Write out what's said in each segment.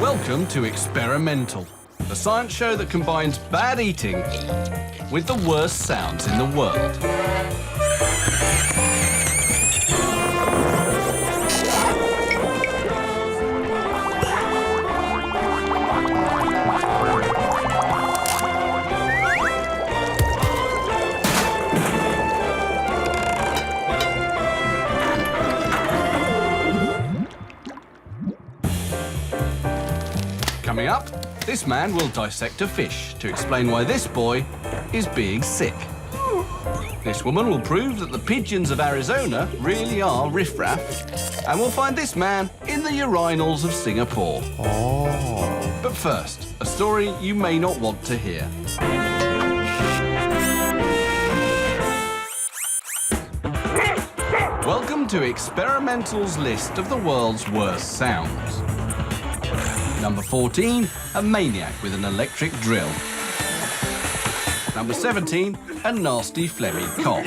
Welcome to Experimental, the science show that combines bad eating with the worst sounds in the world. Coming up, this man will dissect a fish to explain why this boy is being sick. This woman will prove that the pigeons of Arizona really are riffraff. And we'll find this man in the urinals of Singapore. Oh. But first, a story you may not want to hear. Welcome to Experimental's list of the world's worst sounds. Number 14, a maniac with an electric drill. Number 17, a nasty phlegmy cough.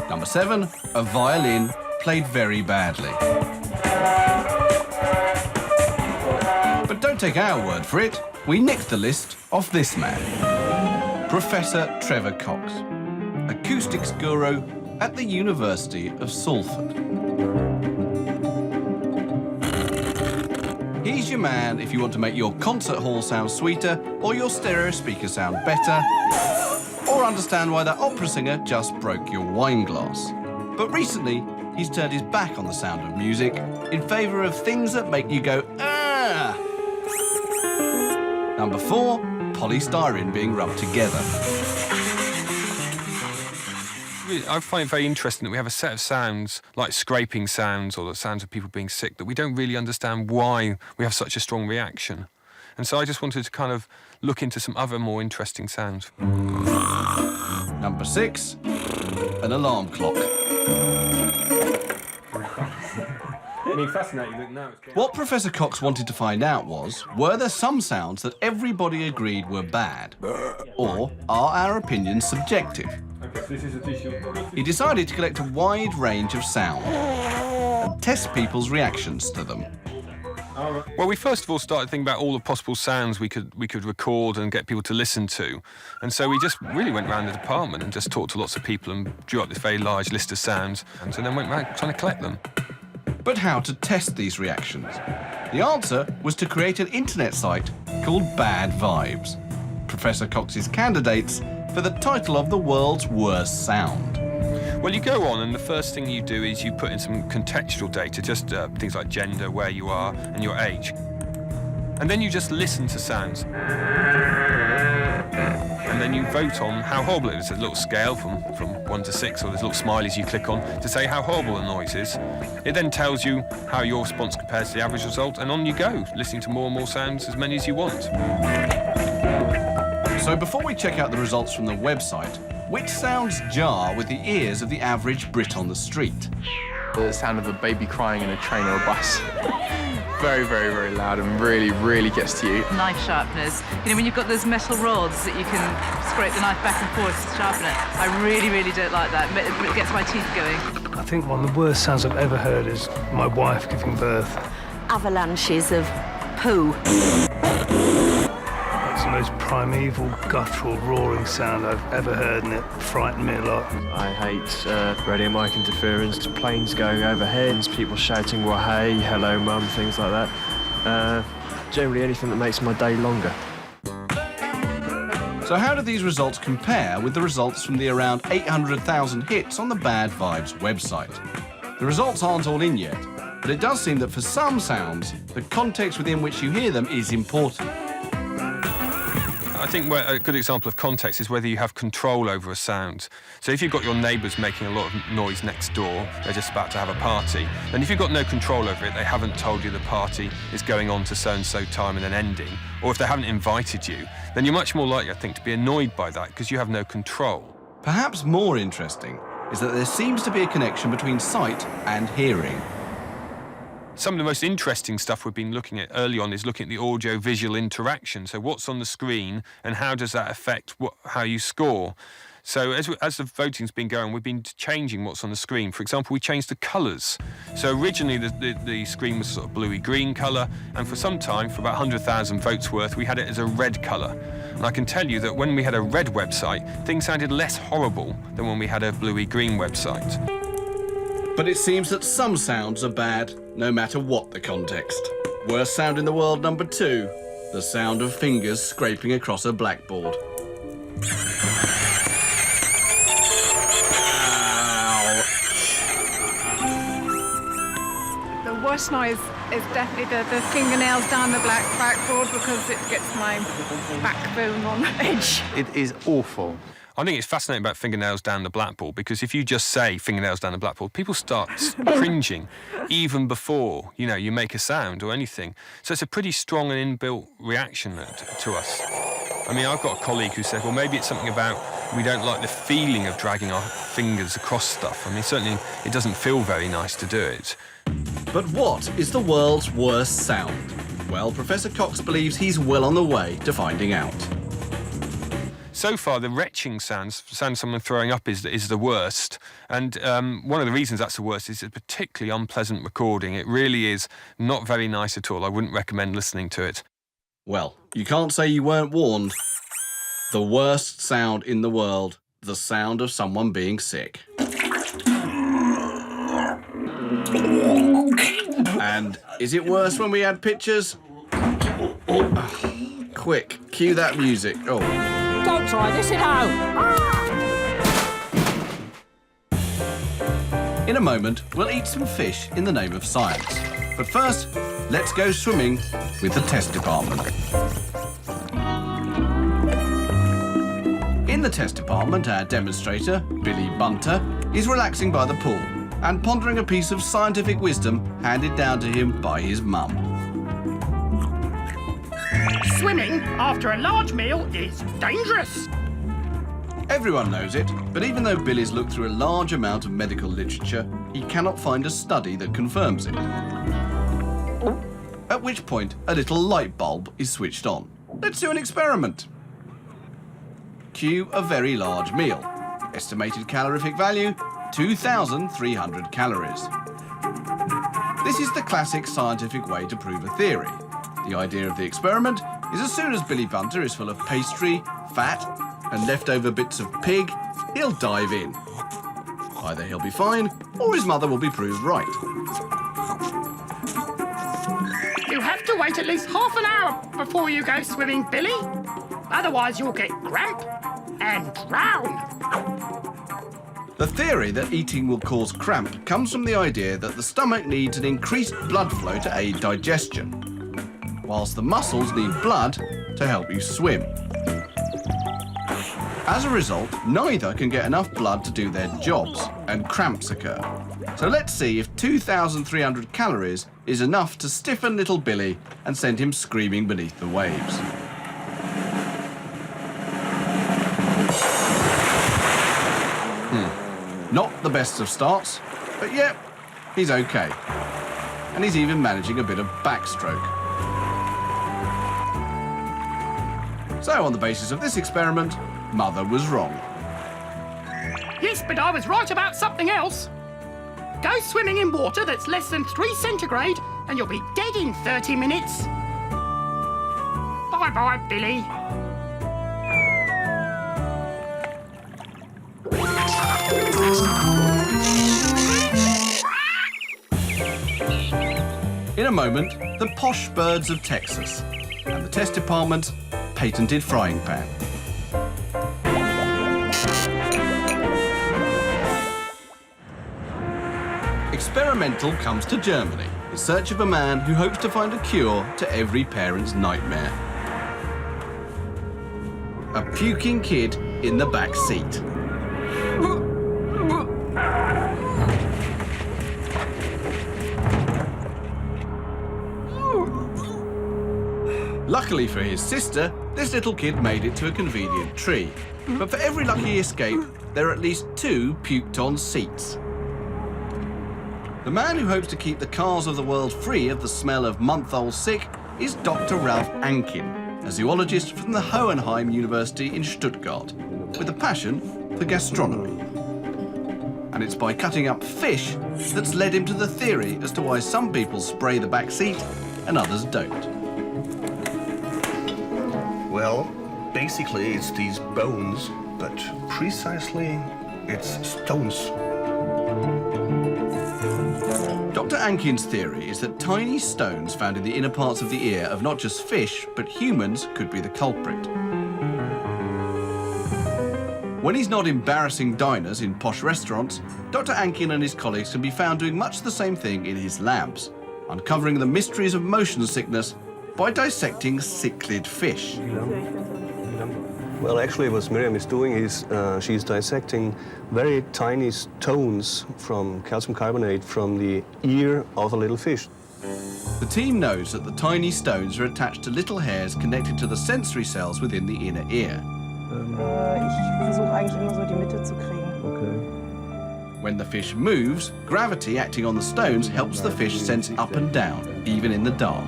Number 7, a violin played very badly. But don't take our word for it. We nicked the list off this man. Professor Trevor Cox, acoustics guru at the University of Salford. He's your man if you want to make your concert hall sound sweeter or your stereo speaker sound better, or understand why that opera singer just broke your wine glass. But recently, he's turned his back on the sound of music in favour of things that make you go, ah! Number 4, polystyrene being rubbed together. I find it very interesting that we have a set of sounds, like scraping sounds or the sounds of people being sick, that we don't really understand why we have such a strong reaction. And so I just wanted to kind of look into some other more interesting sounds. Number 6, an alarm clock. I mean, fascinating that now it's... What Professor Cox wanted to find out was, were there some sounds that everybody agreed were bad? Or are our opinions subjective? This is a tissue. He decided to collect a wide range of sound and test people's reactions to them. Well, we first of all started thinking about all the possible sounds we could record and get people to listen to. And so we just really went around the department and just talked to lots of people and drew up this very large list of sounds, and so then went around trying to collect them. But how to test these reactions? The answer was to create an internet site called Bad Vibes. Professor Cox's candidates for the title of the world's worst sound. Well, you go on, and the first thing you do is you put in some contextual data, just things like gender, where you are, and your age. And then you just listen to sounds. And then you vote on how horrible it is. There's a little scale from 1 to 6, or there's little smileys you click on to say how horrible the noise is. It then tells you how your response compares to the average result, and on you go, listening to more and more sounds, as many as you want. So before we check out the results from the website, which sounds jar with the ears of the average Brit on the street? The sound of a baby crying in a train or a bus. Very, very, very loud and really, really gets to you. Knife sharpeners. You know, when you've got those metal rods that you can scrape the knife back and forth to sharpen it. I really, really don't like that. It gets my teeth going. I think one of the worst sounds I've ever heard is my wife giving birth. Avalanches of poo. It's the most primeval, guttural, roaring sound I've ever heard, and it frightened me a lot. I hate radio mic interference, planes going overhead, people shouting, well, hey, hello, mum, things like that. Generally anything that makes my day longer. So how do these results compare with the results from the around 800,000 hits on the Bad Vibes website? The results aren't all in yet, but it does seem that for some sounds, the context within which you hear them is important. I think a good example of context is whether you have control over a sound. So if you've got your neighbours making a lot of noise next door, they're just about to have a party, then if you've got no control over it, they haven't told you the party is going on to so-and-so time and then ending, or if they haven't invited you, then you're much more likely, I think, to be annoyed by that because you have no control. Perhaps more interesting is that there seems to be a connection between sight and hearing. Some of the most interesting stuff we've been looking at early on is looking at the audio-visual interaction. So what's on the screen and how does that affect how you score? So as the voting's been going, we've been changing what's on the screen. For example, we changed the colours. So originally the screen was sort of bluey-green colour, and for some time, for about 100,000 votes worth, we had it as a red colour. And I can tell you that when we had a red website, things sounded less horrible than when we had a bluey-green website. But it seems that some sounds are bad, no matter what the context. Worst sound in the world, number 2. The sound of fingers scraping across a blackboard. The worst noise is definitely the fingernails down the blackboard because it gets my backbone on edge. It is awful. I think it's fascinating about fingernails down the blackboard, because if you just say fingernails down the blackboard, people start cringing even before, you make a sound or anything. So it's a pretty strong and inbuilt reaction to us. I mean, I've got a colleague who said, well, maybe it's something about we don't like the feeling of dragging our fingers across stuff. I mean, certainly it doesn't feel very nice to do it. But what is the world's worst sound? Well, Professor Cox believes he's well on the way to finding out. So far, the retching sound someone throwing up is the worst. And one of the reasons that's the worst is it's a particularly unpleasant recording. It really is not very nice at all. I wouldn't recommend listening to it. Well, you can't say you weren't warned. The worst sound in the world, the sound of someone being sick. And is it worse when we add pictures? Quick, cue that music. Oh. Don't try this at home. In a moment, we'll eat some fish in the name of science. But first, let's go swimming with the test department. In the test department, our demonstrator, Billy Bunter, is relaxing by the pool and pondering a piece of scientific wisdom handed down to him by his mum. Swimming after a large meal is dangerous. Everyone knows it, but even though Billy's looked through a large amount of medical literature, he cannot find a study that confirms it. At which point, a little light bulb is switched on. Let's do an experiment. Cue a very large meal. Estimated calorific value, 2,300 calories. This is the classic scientific way to prove a theory. The idea of the experiment is as soon as Billy Bunter is full of pastry, fat, and leftover bits of pig, he'll dive in. Either he'll be fine, or his mother will be proved right. You have to wait at least half an hour before you go swimming, Billy. Otherwise you'll get cramp and drown. The theory that eating will cause cramp comes from the idea that the stomach needs an increased blood flow to aid digestion, whilst the muscles need blood to help you swim. As a result, neither can get enough blood to do their jobs, and cramps occur. So let's see if 2,300 calories is enough to stiffen little Billy and send him screaming beneath the waves. Not the best of starts, but yeah, he's okay. And he's even managing a bit of backstroke. So on the basis of this experiment, Mother was wrong. Yes, but I was right about something else. Go swimming in water that's less than 3 centigrade and you'll be dead in 30 minutes. Bye-bye, Billy. In a moment, the Posh birds of Texas and the test department's patented frying pan. Experimental comes to Germany in search of a man who hopes to find a cure to every parent's nightmare. A puking kid in the back seat. Luckily for his sister, this little kid made it to a convenient tree. But for every lucky escape, there are at least 2 puked-on seats. The man who hopes to keep the cars of the world free of the smell of month-old sick is Dr. Ralph Ankin, a zoologist from the Hohenheim University in Stuttgart, with a passion for gastronomy. And it's by cutting up fish that's led him to the theory as to why some people spray the back seat and others don't. Well, basically it's these bones, but precisely it's stones. Dr. Ankin's theory is that tiny stones found in the inner parts of the ear of not just fish, but humans could be the culprit. When he's not embarrassing diners in posh restaurants, Dr. Ankin and his colleagues can be found doing much the same thing in his labs, uncovering the mysteries of motion sickness by dissecting cichlid fish. Well, actually what Miriam is doing is she's dissecting very tiny stones from calcium carbonate from the ear of a little fish. The team knows that the tiny stones are attached to little hairs connected to the sensory cells within the inner ear. Ich versuche eigentlich immer so die Mitte zu kriegen. Okay. When the fish moves, gravity acting on the stones helps the fish sense up and down, even in the dark.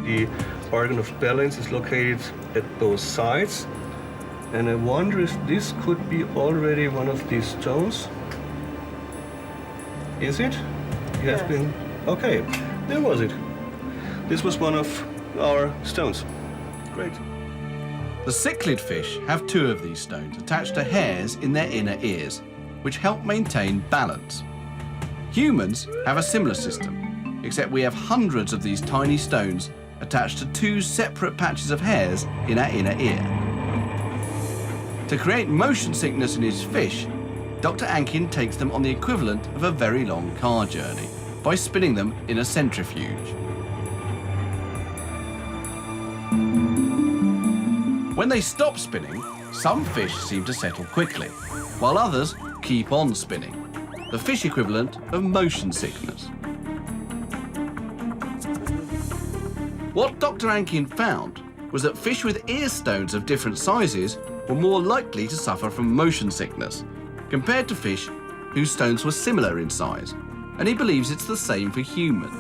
The organ of balance is located at both sides, and I wonder if this could be already one of these stones. Is it? It has been. Okay, there was it. This was one of our stones. Great. The cichlid fish have two of these stones attached to hairs in their inner ears, which help maintain balance. Humans have a similar system, except we have hundreds of these tiny stones attached to two separate patches of hairs in our inner ear. To create motion sickness in his fish, Dr. Ankin takes them on the equivalent of a very long car journey by spinning them in a centrifuge. When they stop spinning, some fish seem to settle quickly, while others keep on spinning, the fish equivalent of motion sickness. What Dr. Ankin found was that fish with ear stones of different sizes were more likely to suffer from motion sickness compared to fish whose stones were similar in size, and he believes it's the same for humans.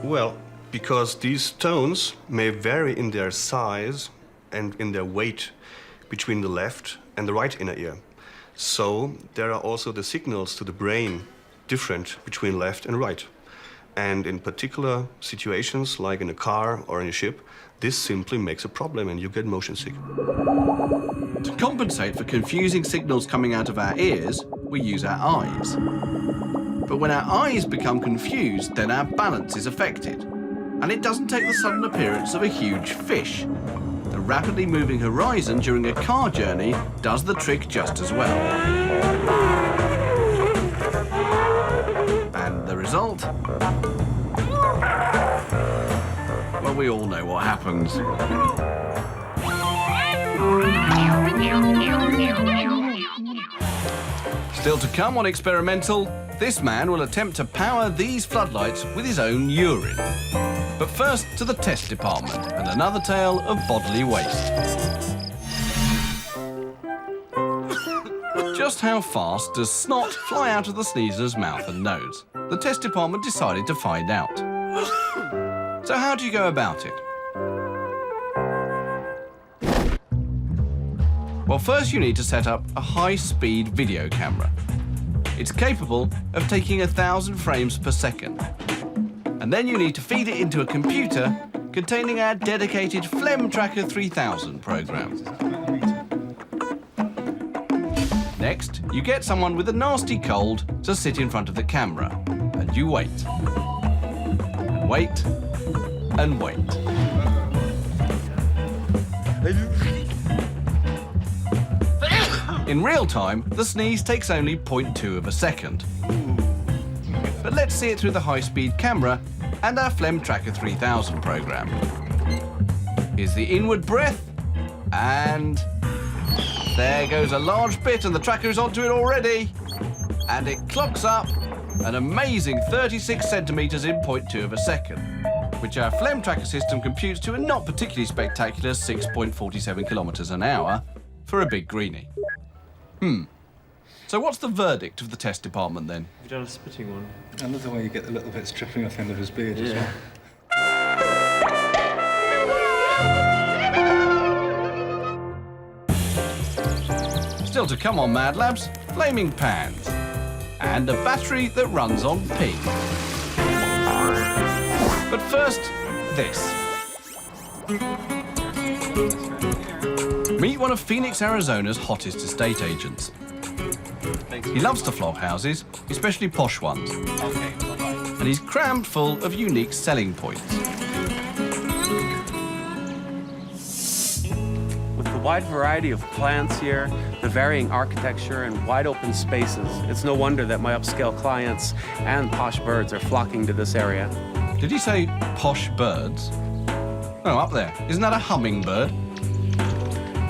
Well, because these stones may vary in their size and in their weight between the left and the right inner ear. So there are also the signals to the brain different between left and right. And in particular situations, like in a car or in a ship, this simply makes a problem and you get motion sick. To compensate for confusing signals coming out of our ears, we use our eyes. But when our eyes become confused, then our balance is affected. And it doesn't take the sudden appearance of a huge fish. The rapidly moving horizon during a car journey does the trick just as well. And the result? Well, we all know what happens. Still to come on Experimental, this man will attempt to power these floodlights with his own urine. But first to the test department and another tale of bodily waste. Just how fast does snot fly out of the sneezer's mouth and nose? The test department decided to find out. So how do you go about it? Well, first you need to set up a high-speed video camera. It's capable of taking 1,000 frames per second. And then you need to feed it into a computer containing our dedicated Phlegm Tracker 3000 program. Next, you get someone with a nasty cold to sit in front of the camera, and you wait. And wait. And wait. In real time, the sneeze takes only 0.2 of a second. But let's see it through the high-speed camera and our Phlegm Tracker 3000 program. Here's the inward breath, and there goes a large bit, and the tracker is onto it already. And it clocks up an amazing 36 centimetres in 0.2 of a second, which our Phlegm Tracker system computes to a not particularly spectacular 6.47 kilometres an hour for a big greenie. So what's the verdict of the test department then? Have you done a spitting one? I love the way you get the little bits dripping off the end of his beard as well. Still to come on Mad Labs, flaming pans. And a battery that runs on ping. But first, this. Meet one of Phoenix, Arizona's hottest estate agents. He loves to flog houses, especially posh ones. And he's crammed full of unique selling points. With the wide variety of plants here, the varying architecture and wide open spaces, it's no wonder that my upscale clients and posh birds are flocking to this area. Did he say posh birds? Oh, up there. Isn't that a hummingbird?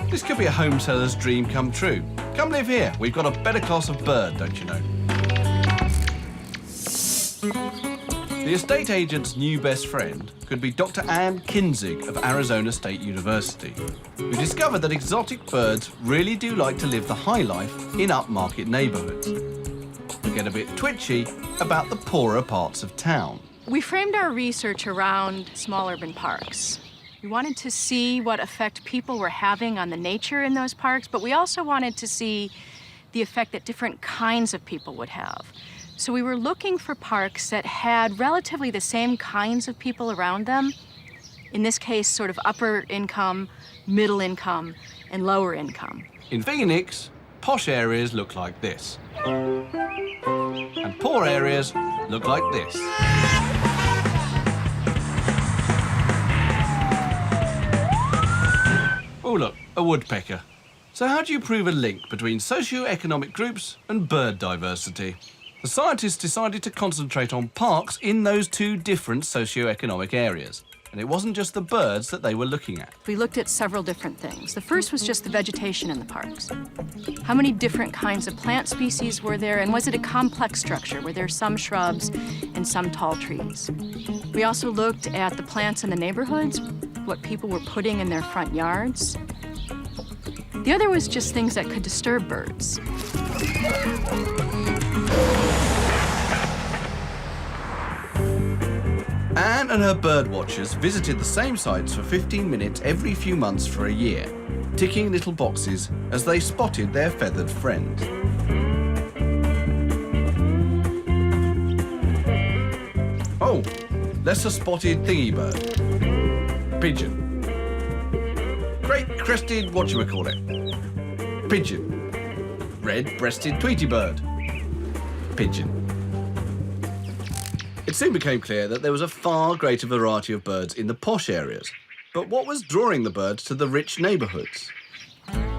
This could be a home seller's dream come true. Come live here. We've got a better class of bird, don't you know? The estate agent's new best friend could be Dr. Ann Kinzig of Arizona State University, who discovered that exotic birds really do like to live the high life in upmarket neighbourhoods, but get a bit twitchy about the poorer parts of town. We framed our research around small urban parks. We wanted to see what effect people were having on the nature in those parks, but we also wanted to see the effect that different kinds of people would have. So we were looking for parks that had relatively the same kinds of people around them. In this case, sort of upper income, middle income, and lower income. In Phoenix, posh areas look like this. And poor areas look like this. Oh look, a woodpecker. So how do you prove a link between socio-economic groups and bird diversity? The scientists decided to concentrate on parks in those two different socio-economic areas. And it wasn't just the birds that they were looking at. We looked at several different things. The first was just the vegetation in the parks. How many different kinds of plant species were there, and was it a complex structure? Were there some shrubs and some tall trees? We also looked at the plants in the neighborhoods, what people were putting in their front yards. The other was just things that could disturb birds. Anne and her bird watchers visited the same sites for 15 minutes every few months for a year, ticking little boxes as they spotted their feathered friends. Oh, lesser spotted thingy bird. Pigeon. Great crested whatchamacallit. Pigeon. Red-breasted tweety bird. Pigeon. It soon became clear that there was a far greater variety of birds in the posh areas. But what was drawing the birds to the rich neighbourhoods?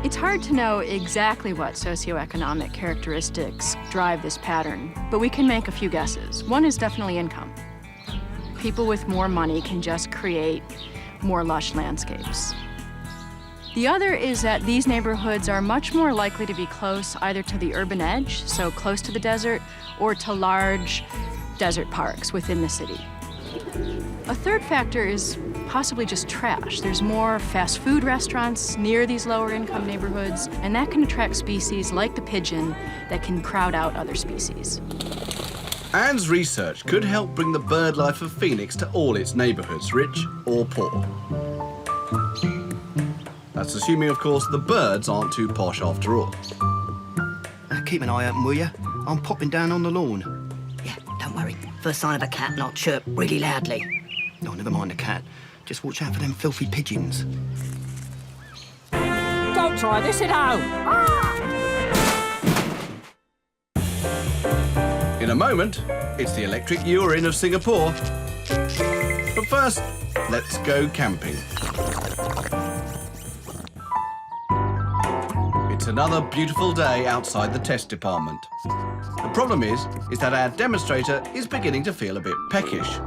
It's hard to know exactly what socioeconomic characteristics drive this pattern, but we can make a few guesses. One is definitely income. People with more money can just create more lush landscapes. The other is that these neighborhoods are much more likely to be close either to the urban edge, so close to the desert, or to large desert parks within the city. A third factor is possibly just trash. There's more fast food restaurants near these lower income neighborhoods, and that can attract species like the pigeon that can crowd out other species. Anne's research could help bring the bird life of Phoenix to all its neighbourhoods, rich or poor. That's assuming, of course, the birds aren't too posh after all. Keep an eye open, will you? I'm popping down on the lawn. Yeah, don't worry. First sign of a cat, and I'll chirp really loudly. No, never mind the cat. Just watch out for them filthy pigeons. Don't try this at home. In a moment, it's the electric urine of Singapore. But first, let's go camping. It's another beautiful day outside the test department. The problem is that our demonstrator is beginning to feel a bit peckish.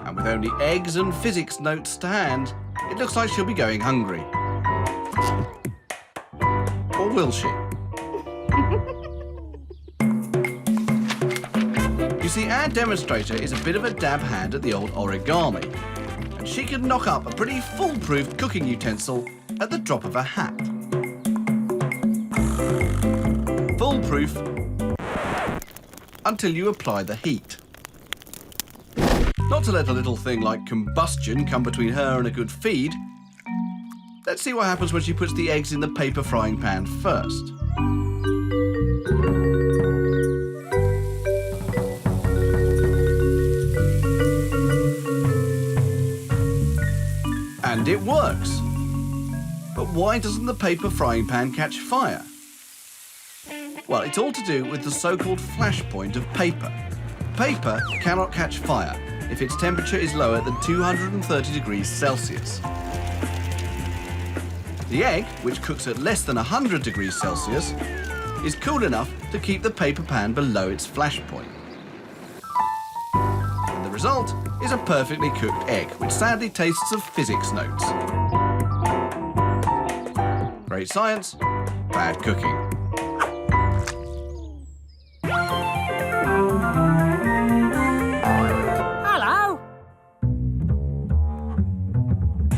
And with only eggs and physics notes to hand, it looks like she'll be going hungry. Or will she? You see, our demonstrator is a bit of a dab hand at the old origami, and she can knock up a pretty foolproof cooking utensil at the drop of a hat. Foolproof until you apply the heat. Not to let a little thing like combustion come between her and a good feed, Let's see what happens when she puts the eggs in the paper frying pan first. And it works. But why doesn't the paper frying pan catch fire? Well, it's all to do with the so-called flash point of paper. Paper cannot catch fire if its temperature is lower than 230 degrees Celsius. The egg, which cooks at less than 100 degrees Celsius, is cool enough to keep the paper pan below its flash point. And the result is a perfectly cooked egg, which sadly tastes of physics notes. Great science, bad cooking. Hello.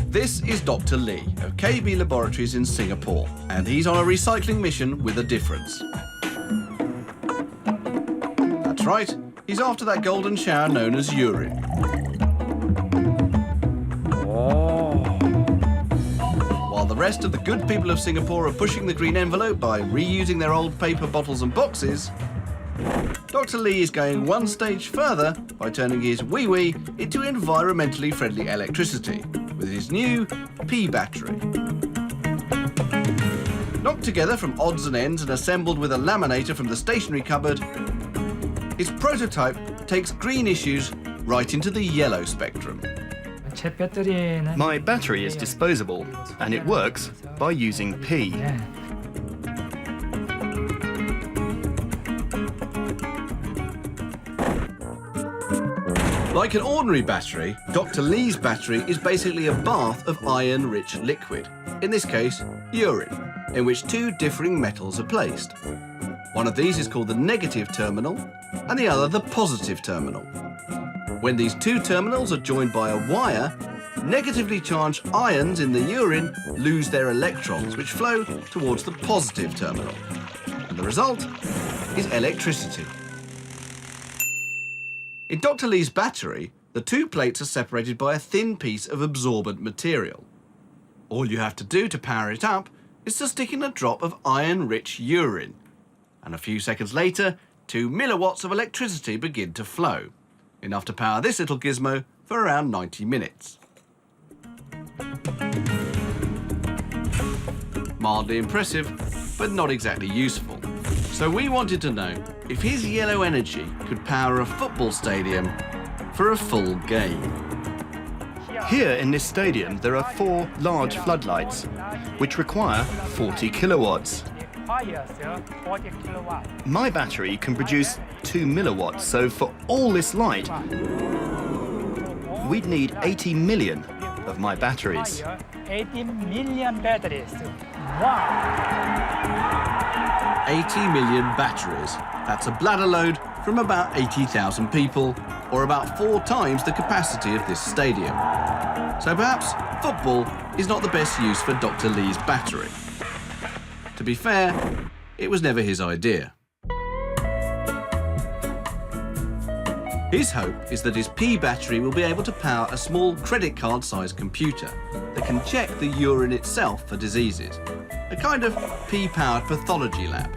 This is Dr. Lee of KB Laboratories in Singapore, and he's on a recycling mission with a difference. That's right, he's after that golden shower known as urine. While the rest of the good people of Singapore are pushing the green envelope by reusing their old paper bottles and boxes, Dr. Lee is going one stage further by turning his wee-wee into environmentally friendly electricity with his new P battery. Knocked together from odds and ends and assembled with a laminator from the stationery cupboard, his prototype takes green issues right into the yellow spectrum. My battery is disposable, and it works by using P. Like an ordinary battery, Dr. Lee's battery is basically a bath of iron-rich liquid, in this case, urine, in which two differing metals are placed. One of these is called the negative terminal, and the other the positive terminal. When these two terminals are joined by a wire, negatively charged ions in the urine lose their electrons, which flow towards the positive terminal. And the result is electricity. In Dr. Lee's battery, the two plates are separated by a thin piece of absorbent material. All you have to do to power it up is to stick in a drop of iron-rich urine. And a few seconds later, 2 milliwatts of electricity begin to flow, enough to power this little gizmo for around 90 minutes. Mildly impressive, but not exactly useful. So we wanted to know if his yellow energy could power a football stadium for a full game. Here in this stadium, there are 4 large floodlights, which require 40 kilowatts. My battery can produce 2 milliwatts, so for all this light, we'd need 80 million of my batteries. 80 million batteries. Wow. 80 million batteries. That's a bladder load from about 80,000 people, or about 4 times the capacity of this stadium. So perhaps football is not the best use for Dr. Lee's battery. To be fair, it was never his idea. His hope is that his P battery will be able to power a small credit card-sized computer that can check the urine itself for diseases. A kind of P-powered pathology lab.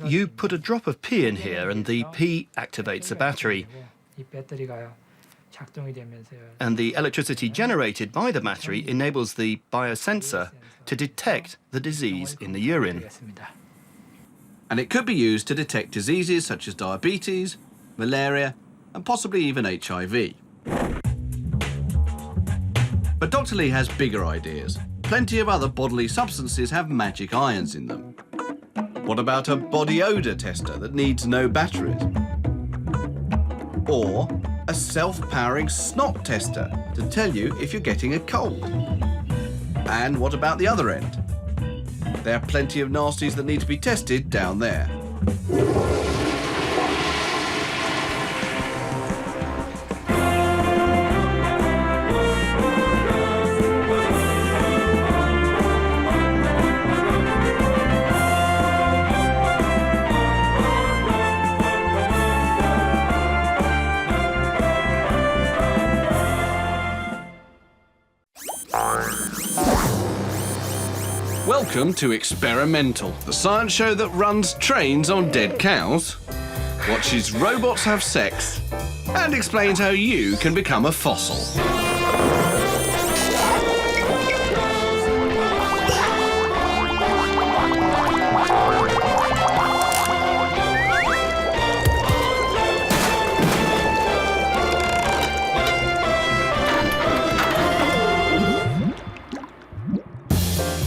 You put a drop of P in here and the P activates a battery. And the electricity generated by the battery enables the biosensor to detect the disease in the urine. And it could be used to detect diseases such as diabetes, malaria, and possibly even HIV. But Dr. Lee has bigger ideas. Plenty of other bodily substances have magic ions in them. What about a body odour tester that needs no batteries? Or a self-powering snot tester to tell you if you're getting a cold? And what about the other end? There are plenty of nasties that need to be tested down there. Welcome to Experimental, the science show that runs trains on dead cows, watches robots have sex, and explains how you can become a fossil.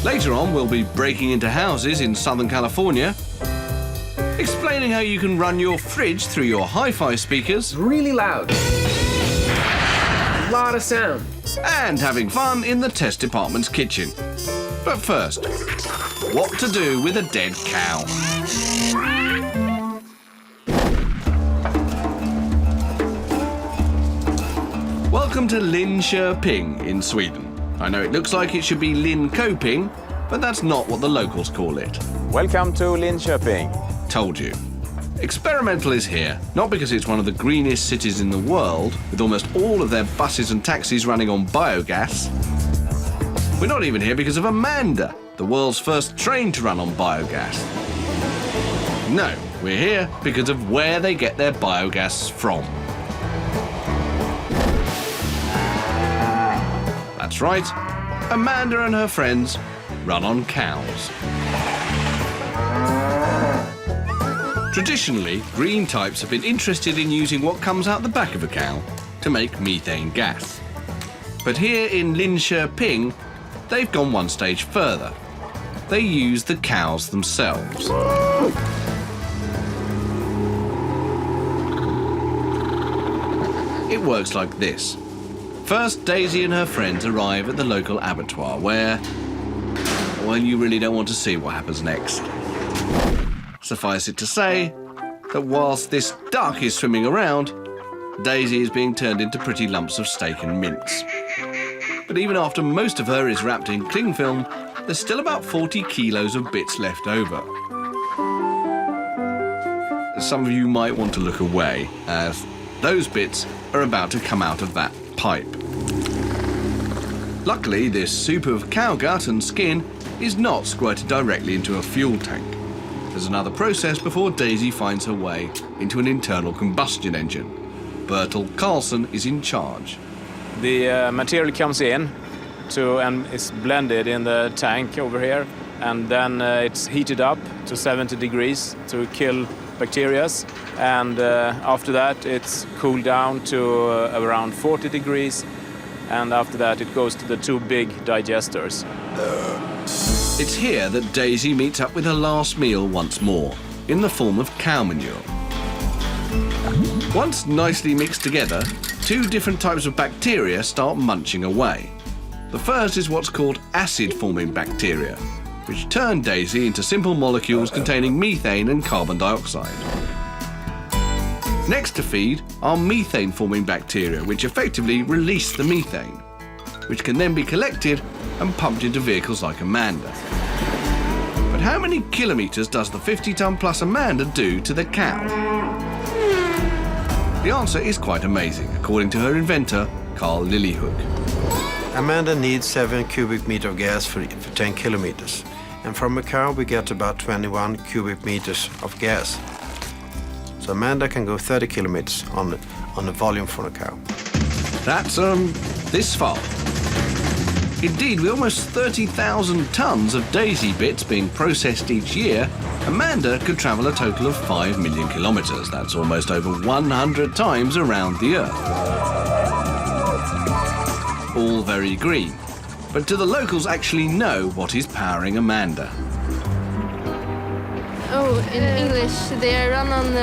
Later on, we'll be breaking into houses in Southern California, explaining how you can run your fridge through your hi-fi speakers. Really loud. A lot of sound. And having fun in the test department's kitchen. But first, what to do with a dead cow? Welcome to Linköping in Sweden. I know it looks like it should be Linköping, but that's not what the locals call it. Welcome to Linköping. Told you. Experimental is here, not because it's one of the greenest cities in the world, with almost all of their buses and taxis running on biogas. We're not even here because of Amanda, the world's first train to run on biogas. No, we're here because of where they get their biogas from. That's right, Amanda and her friends run on cows. Traditionally, green types have been interested in using what comes out the back of a cow to make methane gas. But here in Linköping, they've gone one stage further. They use the cows themselves. It works like this. First, Daisy and her friends arrive at the local abattoir where, well, you really don't want to see what happens next. Suffice it to say that whilst this duck is swimming around, Daisy is being turned into pretty lumps of steak and mince. But even after most of her is wrapped in cling film, there's still about 40 kilos of bits left over. Some of you might want to look away, as those bits are about to come out of that pipe. Luckily, this soup of cow gut and skin is not squirted directly into a fuel tank. There's another process before Daisy finds her way into an internal combustion engine. Bertil Carlson is in charge. The material comes in and is blended in the tank over here, and then it's heated up to 70 degrees to kill bacteria, and after that it's cooled down to around 40 degrees, and after that it goes to the two big digesters. It's here that Daisy meets up with her last meal once more, in the form of cow manure. Once nicely mixed together, two different types of bacteria start munching away. The first is what's called acid-forming bacteria, which turn Daisy into simple molecules containing methane and carbon dioxide. Next to feed are methane-forming bacteria, which effectively release the methane, which can then be collected and pumped into vehicles like Amanda. But how many kilometres does the 50-ton-plus Amanda do to the cow? The answer is quite amazing, according to her inventor, Carl Liljehook. Amanda needs 7 cubic meters of gas for 10 kilometers. And from a cow we get about 21 cubic meters of gas. So Amanda can go 30 kilometers on the volume for a cow. That's, this far. Indeed, with almost 30,000 tons of Daisy bits being processed each year, Amanda could travel a total of 5 million kilometres. That's almost over 100 times around the Earth. All very green. But do the locals actually know what is powering Amanda? Oh, in English, they run on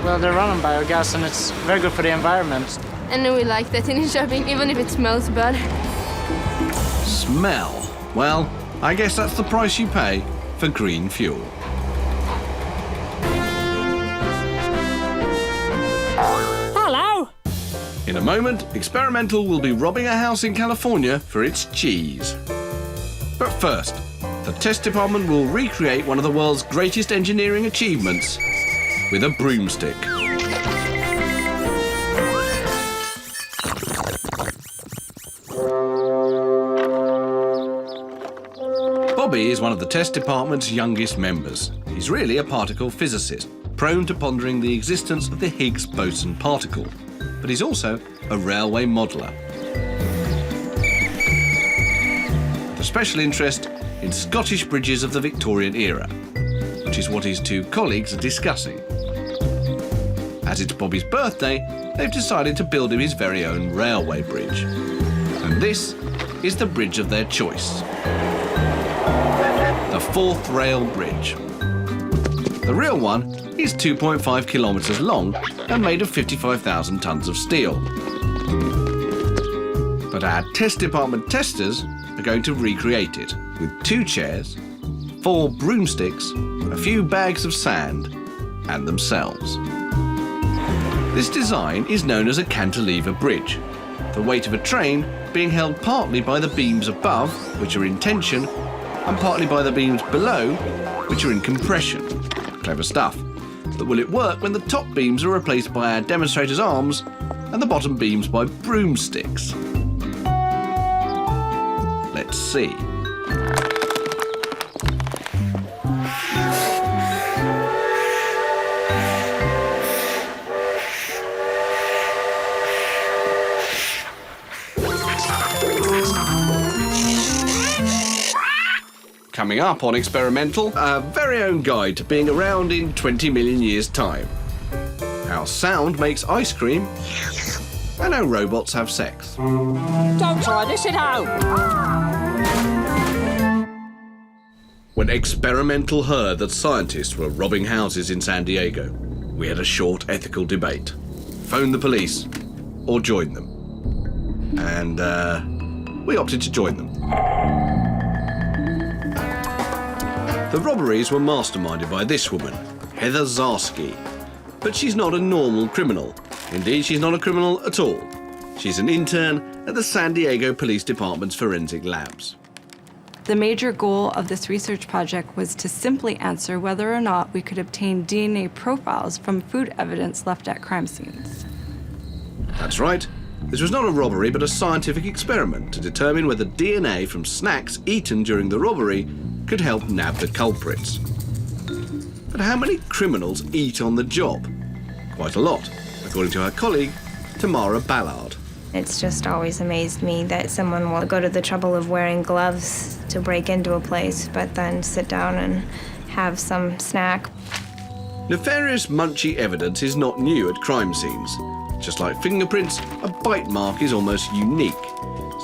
well, they run on biogas and it's very good for the environment. And we like that in Linköping, even if it smells bad. Smell? Well, I guess that's the price you pay for green fuel. Hello! In a moment, Experimental will be robbing a house in California for its cheese. But first, the test department will recreate one of the world's greatest engineering achievements with a broomstick. Bobby is one of the test department's youngest members. He's really a particle physicist, prone to pondering the existence of the Higgs boson particle. But he's also a railway modeller. With a special interest in Scottish bridges of the Victorian era, which is what his two colleagues are discussing. As it's Bobby's birthday, they've decided to build him his very own railway bridge. And this is the bridge of their choice. The Fourth Rail Bridge. The real one is 2.5 kilometres long and made of 55,000 tonnes of steel. But our test department testers are going to recreate it with 2 chairs, 4 broomsticks, a few bags of sand, and themselves. This design is known as a cantilever bridge, the weight of a train being held partly by the beams above, which are in tension, and partly by the beams below, which are in compression. Clever stuff. But will it work when the top beams are replaced by our demonstrators' arms and the bottom beams by broomsticks? Let's see. Coming up on Experimental, our very own guide to being around in 20 million years' time. How sound makes ice cream, and how robots have sex. Don't try this at home. When Experimental heard that scientists were robbing houses in San Diego, we had a short ethical debate. Phone the police, or join them. And, we opted to join them. The robberies were masterminded by this woman, Heather Zarsky. But she's not a normal criminal. Indeed, she's not a criminal at all. She's an intern at the San Diego Police Department's forensic labs. The major goal of this research project was to simply answer whether or not we could obtain DNA profiles from food evidence left at crime scenes. That's right. This was not a robbery, but a scientific experiment to determine whether DNA from snacks eaten during the robbery could help nab the culprits. But how many criminals eat on the job? Quite a lot, according to her colleague, Tamara Ballard. It's just always amazed me that someone will go to the trouble of wearing gloves to break into a place, but then sit down and have some snack. Nefarious munchy evidence is not new at crime scenes. Just like fingerprints, a bite mark is almost unique.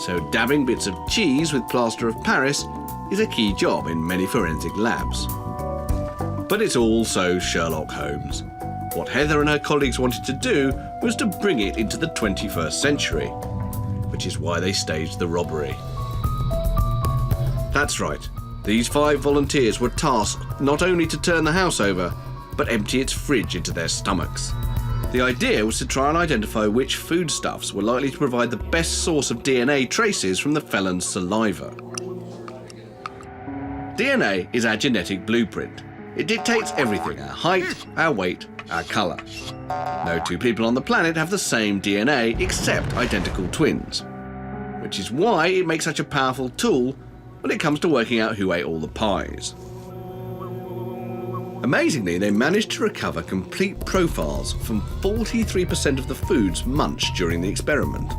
So dabbing bits of cheese with plaster of Paris is a key job in many forensic labs. But it's also Sherlock Holmes. What Heather and her colleagues wanted to do was to bring it into the 21st century, which is why they staged the robbery. That's right, these 5 volunteers were tasked not only to turn the house over, but empty its fridge into their stomachs. The idea was to try and identify which foodstuffs were likely to provide the best source of DNA traces from the felon's saliva. DNA is our genetic blueprint. It dictates everything: our height, our weight, our colour. No 2 people on the planet have the same DNA except identical twins, which is why it makes such a powerful tool when it comes to working out who ate all the pies. Amazingly, they managed to recover complete profiles from 43% of the foods munched during the experiment.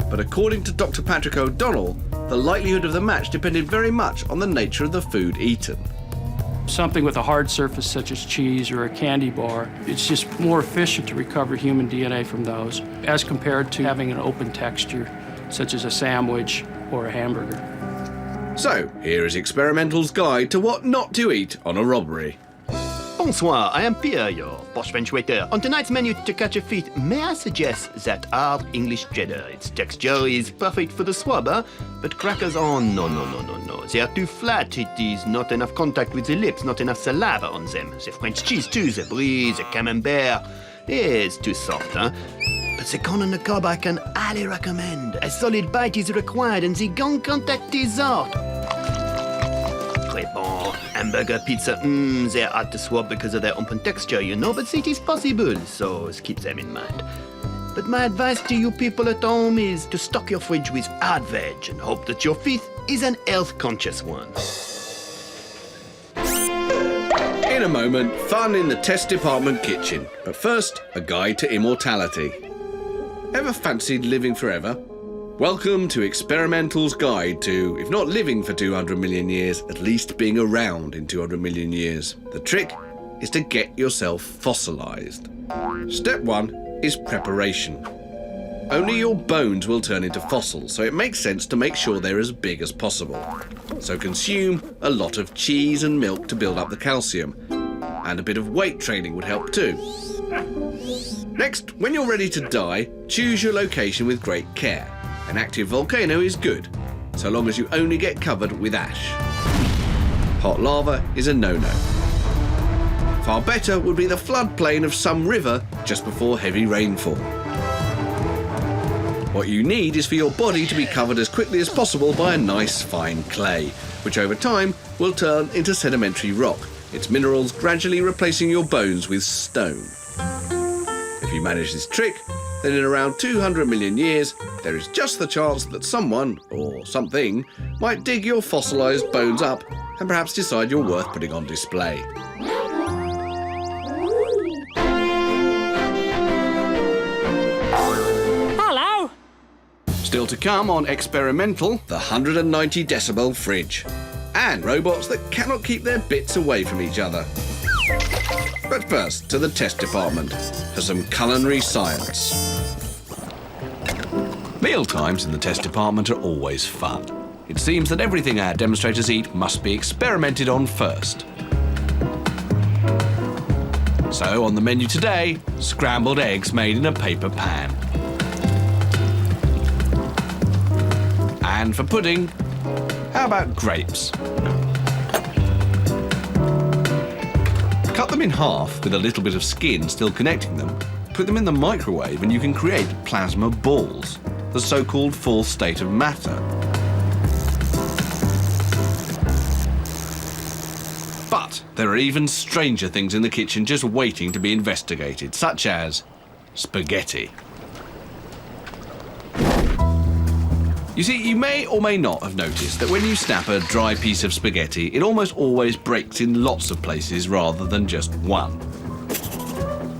But according to Dr. Patrick O'Donnell, the likelihood of the match depended very much on the nature of the food eaten. Something with a hard surface such as cheese or a candy bar, it's just more efficient to recover human DNA from those as compared to having an open texture such as a sandwich or a hamburger. So, here is Experimental's guide to what not to eat on a robbery. Bonsoir, I am Pierre, your Posh French waiter. On tonight's menu to catch a feat, may I suggest that hard English cheddar? Its texture is perfect for the swabber, but crackers are no. They are too flat. It is not enough contact with the lips, not enough saliva on them. The French cheese too, the brie, the camembert. It's too soft, huh? But the corn on the cob I can highly recommend. A solid bite is required and the gone contact is hard. Très bon. Hamburger, pizza, they're hard to swab because of their open texture, you know, but it is possible, so keep them in mind. But my advice to you people at home is to stock your fridge with hard veg and hope that your fifth is an health-conscious one. In a moment, fun in the test department kitchen. But first, a guide to immortality. Ever fancied living forever? Welcome to Experimental's guide to, if not living for 200 million years, at least being around in 200 million years. The trick is to get yourself fossilized. Step 1 is preparation. Only your bones will turn into fossils, so it makes sense to make sure they're as big as possible. So consume a lot of cheese and milk to build up the calcium. And a bit of weight training would help too. Next, when you're ready to die, choose your location with great care. An active volcano is good, so long as you only get covered with ash. Hot lava is a no-no. Far better would be the floodplain of some river just before heavy rainfall. What you need is for your body to be covered as quickly as possible by a nice fine clay, which over time will turn into sedimentary rock, its minerals gradually replacing your bones with stone. If you manage this trick, then in around 200 million years, there is just the chance that someone, or something, might dig your fossilized bones up and perhaps decide you're worth putting on display. Still to come on Experimental, the 190 decibel fridge. And robots that cannot keep their bits away from each other. But first, to the test department for some culinary science. Meal times in the test department are always fun. It seems that everything our demonstrators eat must be experimented on first. So on the menu today, scrambled eggs made in a paper pan. And for pudding, how about grapes? Cut them in half with a little bit of skin still connecting them, put them in the microwave and you can create plasma balls, the so-called fourth state of matter. But there are even stranger things in the kitchen just waiting to be investigated, such as spaghetti. You see, you may or may not have noticed that when you snap a dry piece of spaghetti, it almost always breaks in lots of places rather than just one.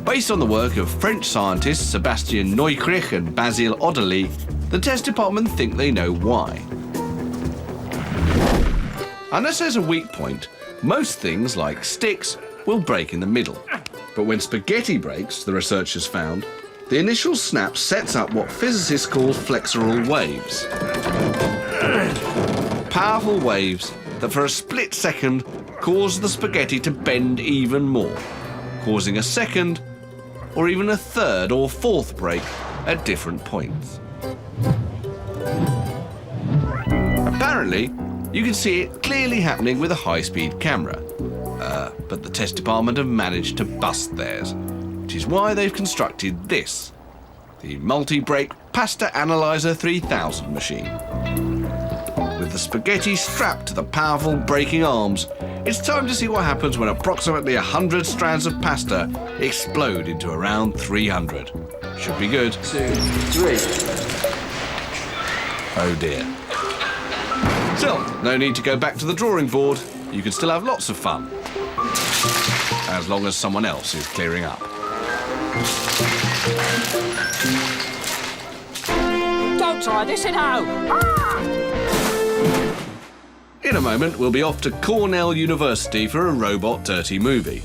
Based on the work of French scientists Sebastian Neukrich and Basile Odderly, the test department think they know why. Unless there's a weak point, most things like sticks will break in the middle. But when spaghetti breaks, the researchers found, the initial snap sets up what physicists call flexural waves. Powerful waves that for a split second cause the spaghetti to bend even more, causing a second or even a third or fourth break at different points. Apparently, you can see it clearly happening with a high-speed camera. But the test department have managed to bust theirs, which is why they've constructed this, the multi-break Pasta Analyzer 3000 machine. With the spaghetti strapped to the powerful breaking arms, it's time to see what happens when approximately 100 strands of pasta explode into around 300. Should be good. 2, 3. Oh dear. Still, no need to go back to the drawing board. You can still have lots of fun. As long as someone else is clearing up. Don't try this at home. In a moment, we'll be off to Cornell University for a robot dirty movie.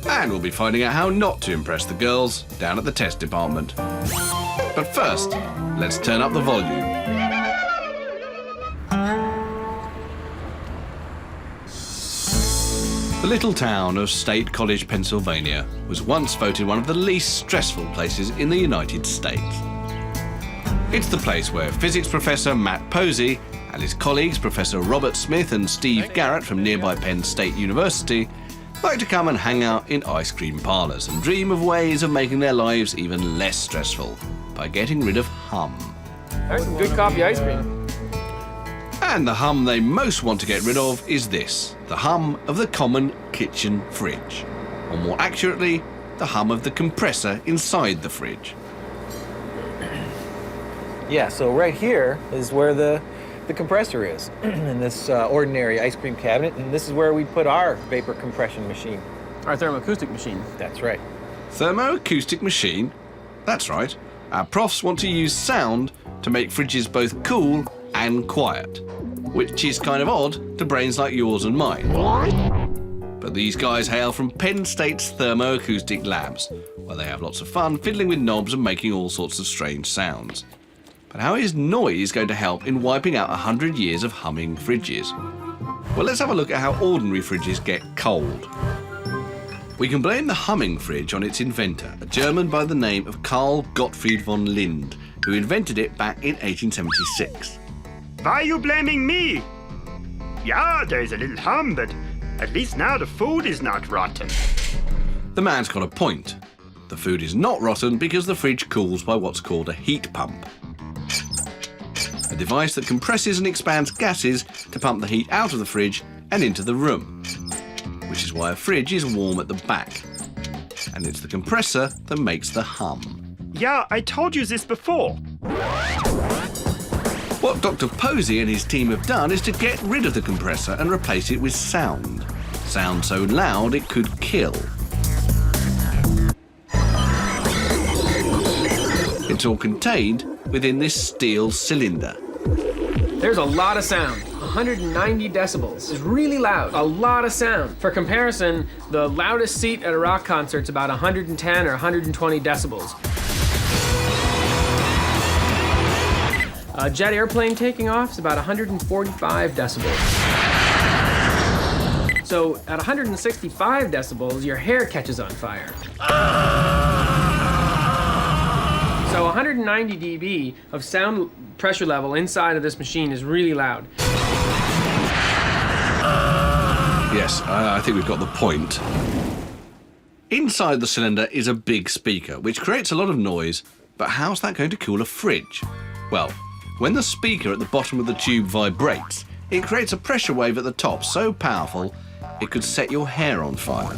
And we'll be finding out how not to impress the girls down at the test department. But first, let's turn up the volume. The little town of State College, Pennsylvania, was once voted one of the least stressful places in the United States. It's the place where physics professor Matt Posey and his colleagues, Professor Robert Smith and Steve Garrett from nearby Penn State University, like to come and hang out in ice cream parlours and dream of ways of making their lives even less stressful by getting rid of hum. There's some good coffee ice cream. And the hum they most want to get rid of is this, the hum of the common kitchen fridge. Or more accurately, the hum of the compressor inside the fridge. Yeah, so right here is where the the compressor is in this ordinary ice cream cabinet, and this is where we put our vapor compression machine. Our thermoacoustic machine. That's right. Thermoacoustic machine? That's right. Our profs want to use sound to make fridges both cool and quiet, which is kind of odd to brains like yours and mine. But these guys hail from Penn State's Thermoacoustic Labs, where they have lots of fun fiddling with knobs and making all sorts of strange sounds. But how is noise going to help in wiping out 100 years of humming fridges? Well, let's have a look at how ordinary fridges get cold. We can blame the humming fridge on its inventor, a German by the name of Karl Gottfried von Lind, who invented it back in 1876. Why are you blaming me? Yeah, there is a little hum, but at least now the food is not rotten. The man's got a point. The food is not rotten because the fridge cools by what's called a heat pump, a device that compresses and expands gases to pump the heat out of the fridge and into the room, which is why a fridge is warm at the back. And it's the compressor that makes the hum. Yeah, I told you this before. What Dr. Posey and his team have done is to get rid of the compressor and replace it with sound. Sound so loud it could kill. It's all contained within this steel cylinder. There's a lot of sound. 190 decibels. It's really loud. A lot of sound. For comparison, the loudest seat at a rock concert's about 110 or 120 decibels. A jet airplane taking off is about 145 decibels. So at 165 decibels, your hair catches on fire. So 190 dB of sound pressure level inside of this machine is really loud. Yes, I think we've got the point. Inside the cylinder is a big speaker, which creates a lot of noise, but how's that going to cool a fridge? Well, when the speaker at the bottom of the tube vibrates, it creates a pressure wave at the top so powerful it could set your hair on fire.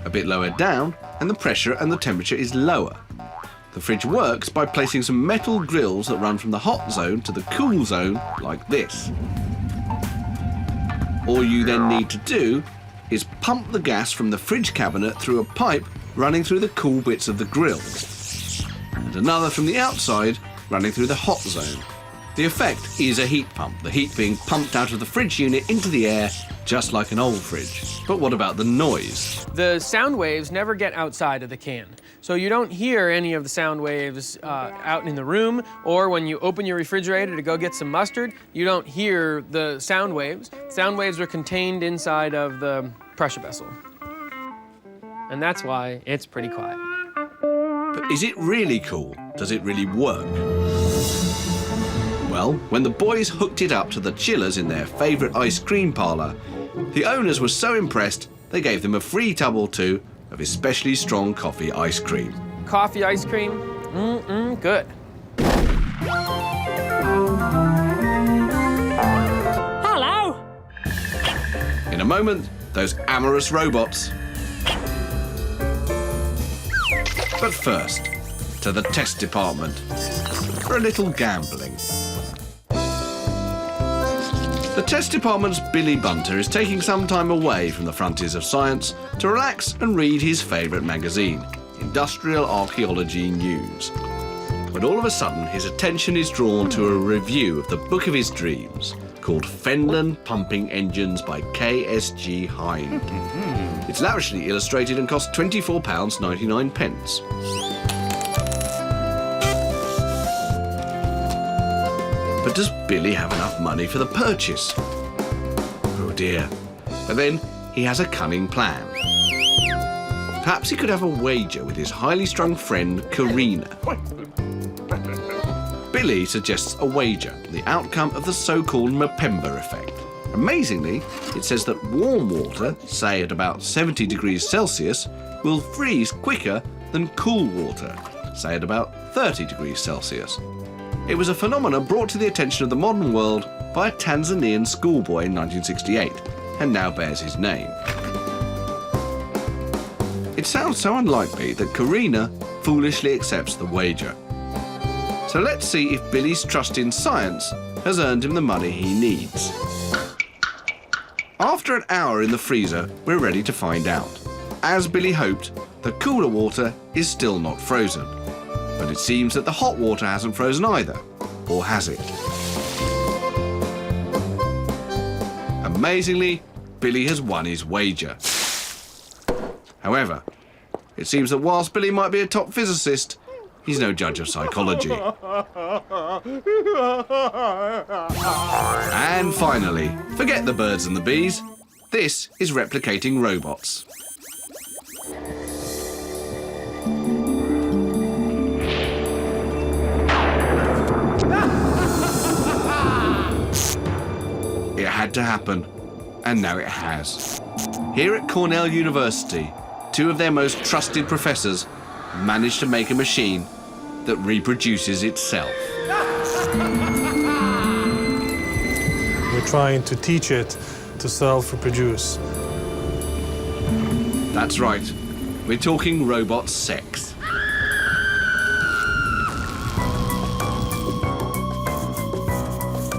A bit lower down, and the pressure and the temperature is lower. The fridge works by placing some metal grills that run from the hot zone to the cool zone, like this. All you then need to do is pump the gas from the fridge cabinet through a pipe running through the cool bits of the grills, and another from the outside running through the hot zone. The effect is a heat pump, the heat being pumped out of the fridge unit into the air, just like an old fridge. But what about the noise? The sound waves never get outside of the can. So you don't hear any of the sound waves out in the room, or when you open your refrigerator to go get some mustard, you don't hear the sound waves. Sound waves are contained inside of the pressure vessel. And that's why it's pretty quiet. But is it really cool? Does it really work? Well, when the boys hooked it up to the chillers in their favourite ice cream parlour, the owners were so impressed they gave them a free tub or two of especially strong coffee ice cream. Coffee ice cream? Good. Hello? In a moment, those amorous robots. But first, to the test department for a little gambling. The test department's Billy Bunter is taking some time away from the frontiers of science to relax and read his favourite magazine, Industrial Archaeology News. But all of a sudden, his attention is drawn to a review of the book of his dreams, called Fenland Pumping Engines by KSG Hind. It's lavishly illustrated and costs £24.99. But does Billy have enough money for the purchase? Oh dear. But then he has a cunning plan. Perhaps he could have a wager with his highly strung friend, Karina. Billy suggests a wager, the outcome of the so-called Mpemba effect. Amazingly, it says that warm water, say at about 70 degrees Celsius, will freeze quicker than cool water, say at about 30 degrees Celsius. It was a phenomenon brought to the attention of the modern world by a Tanzanian schoolboy in 1968, and now bears his name. It sounds so unlikely that Karina foolishly accepts the wager. So let's see if Billy's trust in science has earned him the money he needs. After an hour in the freezer, we're ready to find out. As Billy hoped, the cooler water is still not frozen. But it seems that the hot water hasn't frozen either. Or has it? Amazingly, Billy has won his wager. However, it seems that whilst Billy might be a top physicist, he's no judge of psychology. And finally, forget the birds and the bees. This is replicating robots. It had to happen, and now it has. Here at Cornell University, two of their most trusted professors managed to make a machine that reproduces itself. We're trying to teach it to self-reproduce. That's right. We're talking robot sex.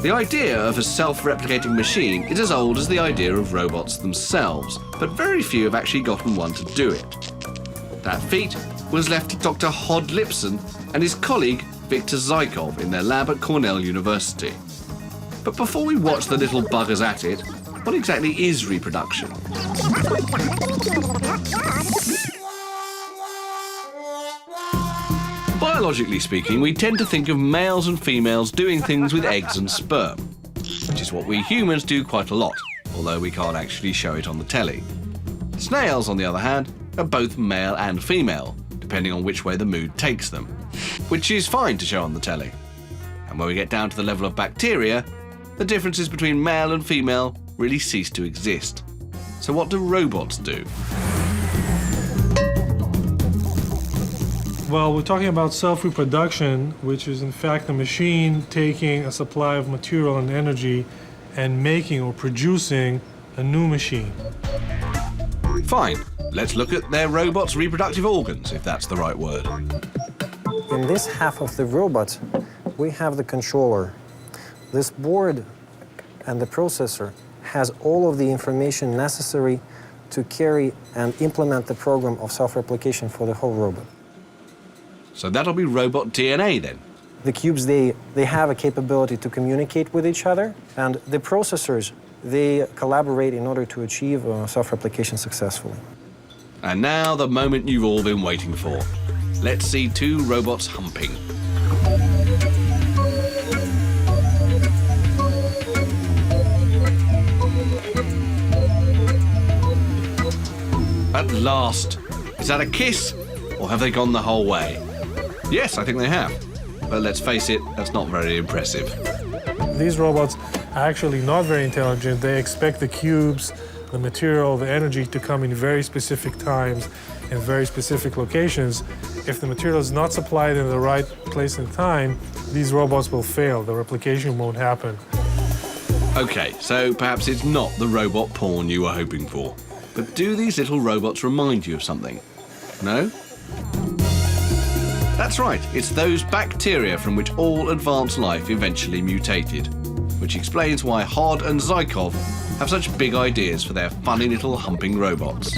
The idea of a self-replicating machine is as old as the idea of robots themselves, but very few have actually gotten one to do it. That feat was left to Dr. Hod Lipson and his colleague Viktor Zykov in their lab at Cornell University. But before we watch the little buggers at it, what exactly is reproduction? Biologically speaking, we tend to think of males and females doing things with eggs and sperm, which is what we humans do quite a lot, although we can't actually show it on the telly. Snails, on the other hand, are both male and female, depending on which way the mood takes them, which is fine to show on the telly. And when we get down to the level of bacteria, the differences between male and female really cease to exist. So what do robots do? Well, we're talking about self-reproduction, which is in fact a machine taking a supply of material and energy and making or producing a new machine. Fine. Let's look at their robot's reproductive organs, if that's the right word. In this half of the robot, we have the controller. This board and the processor has all of the information necessary to carry and implement the program of self-replication for the whole robot. So that'll be robot DNA then? The cubes, they have a capability to communicate with each other, and the processors, they collaborate in order to achieve self-replication successfully. And now the moment you've all been waiting for. Let's see two robots humping. At last. Is that a kiss? Or have they gone the whole way? Yes, I think they have. But let's face it, that's not very impressive. These robots are actually not very intelligent. They expect the cubes, the material, the energy to come in very specific times in very specific locations. If the material is not supplied in the right place and time, these robots will fail. The replication won't happen. Okay, so perhaps it's not the robot porn you were hoping for. But do these little robots remind you of something? No? That's right, it's those bacteria from which all advanced life eventually mutated, which explains why Hod and Zykov have such big ideas for their funny little humping robots.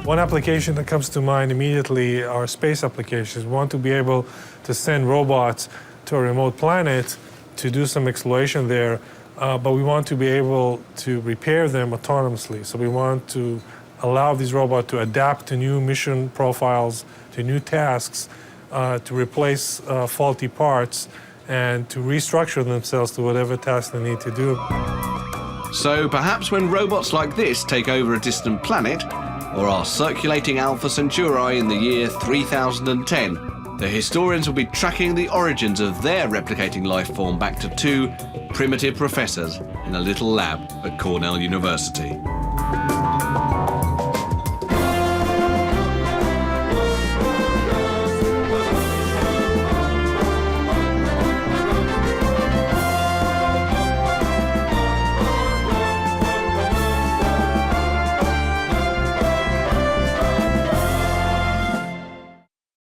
One application that comes to mind immediately are space applications. We want to be able to send robots to a remote planet to do some exploration there, but we want to be able to repair them autonomously. So we want to allow these robots to adapt to new mission profiles, to new tasks, to replace faulty parts, and to restructure themselves to whatever task they need to do. So perhaps when robots like this take over a distant planet, or are circulating Alpha Centauri in the year 3010, the historians will be tracking the origins of their replicating life form back to two primitive professors in a little lab at Cornell University.